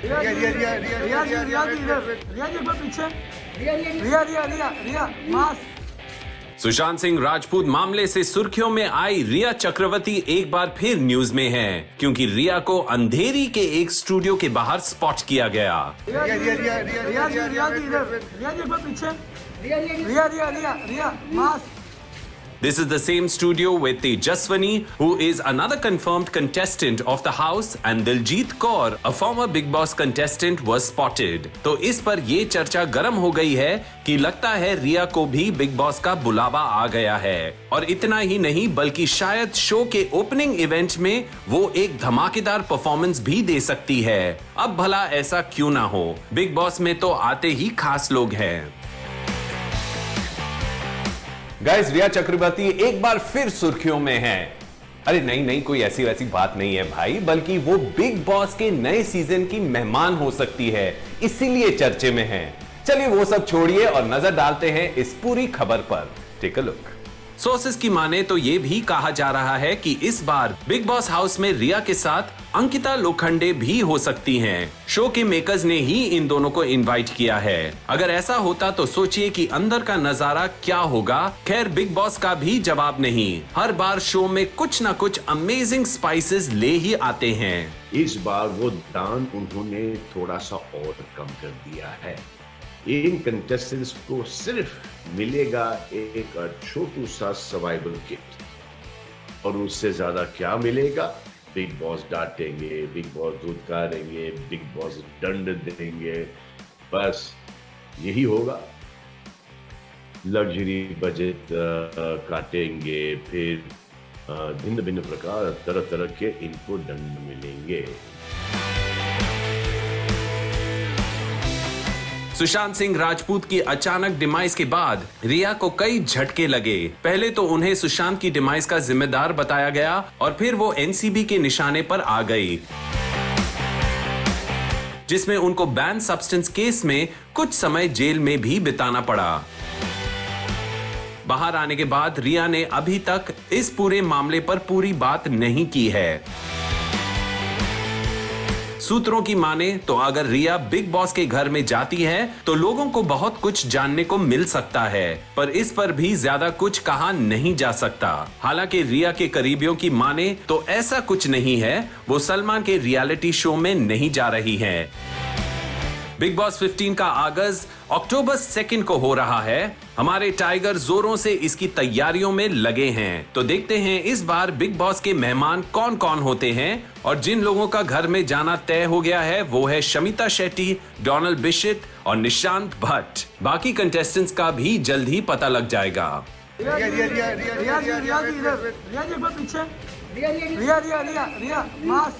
रिया जी एक बार पीछे। रिया मास्क। सुशांत सिंह राजपूत मामले से सुर्खियों में आई रिया चक्रवर्ती एक बार फिर न्यूज में है, क्योंकि रिया को अंधेरी के एक स्टूडियो के बाहर स्पॉट किया गया। रिया जी एक बार पीछे। रिया mask. This is the same studio with Tejaswani, who is another confirmed contestant of the house, and Diljit Kaur, a former Big Boss contestant, was spotted. तो इस पर ये चर्चा गर्म हो गई है कि लगता है रिया को भी बिग बॉस का बुलावा आ गया है, और इतना ही नहीं बल्कि शायद शो के ओपनिंग इवेंट में वो एक धमाकेदार परफॉर्मेंस भी दे सकती है। अब भला ऐसा क्यों ना हो, बिग बॉस में तो आते ही खास लोग हैं। गाइस, रिया चक्रवर्ती एक बार फिर सुर्खियों में है। अरे नहीं, कोई ऐसी वैसी बात नहीं है भाई, बल्कि वो बिग बॉस के नए सीजन की मेहमान हो सकती है, इसीलिए चर्चे में है। चलिए वो सब छोड़िए और नजर डालते हैं इस पूरी खबर पर। Take a look. सोर्सेस की माने तो ये भी कहा जा रहा है कि इस बार बिग बॉस हाउस में रिया के साथ अंकिता लोखंडे भी हो सकती हैं। शो के मेकर्स ने ही इन दोनों को इनवाइट किया है। अगर ऐसा होता तो सोचिए कि अंदर का नजारा क्या होगा। खैर, बिग बॉस का भी जवाब नहीं, हर बार शो में कुछ ना कुछ अमेजिंग स्पाइसेस ले ही आते हैं। इस बार वो दान उन्होंने थोड़ा सा और कम कर दिया है। इन कंटेस्टेंट्स को सिर्फ मिलेगा एक छोटू सा सर्वाइवल किट, और उससे ज्यादा क्या मिलेगा? बिग बॉस डांटेंगे, बिग बॉस धुतकारेंगे, बिग बॉस दंड देंगे, बस यही होगा। लग्जरी बजट काटेंगे, फिर भिन्न भिन्न प्रकार तरह तरह के इनको दंड मिलेंगे। सुशांत सिंह राजपूत की अचानक डिमाइस के बाद रिया को कई झटके लगे। पहले तो उन्हें सुशांत की डिमाइस का जिम्मेदार बताया गया, और फिर वो एनसीबी के निशाने पर आ गई, जिसमें उनको बैन सब्सटेंस केस में कुछ समय जेल में भी बिताना पड़ा। बाहर आने के बाद रिया ने अभी तक इस पूरे मामले पर पूरी बात नहीं की है। सूत्रों की माने तो अगर रिया बिग बॉस के घर में जाती है तो लोगों को बहुत कुछ जानने को मिल सकता है, पर इस पर भी ज्यादा कुछ कहा नहीं जा सकता। हालांकि रिया के करीबियों की माने तो ऐसा कुछ नहीं है, वो सलमान के रियलिटी शो में नहीं जा रही है। बिग बॉस 15 का आगाज अक्टूबर 2 को हो रहा है। हमारे टाइगर जोरों से इसकी तैयारियों में लगे हैं, तो देखते हैं इस बार बिग बॉस के मेहमान कौन कौन होते हैं। और जिन लोगों का घर में जाना तय हो गया है वो है शमिता शेट्टी, डोनाल्ड बिशिट और निशांत भट्ट। बाकी कंटेस्टेंट्स का भी जल्द ही पता लग जाएगा। रिया जी एक बार पीछे। रिया मास्क।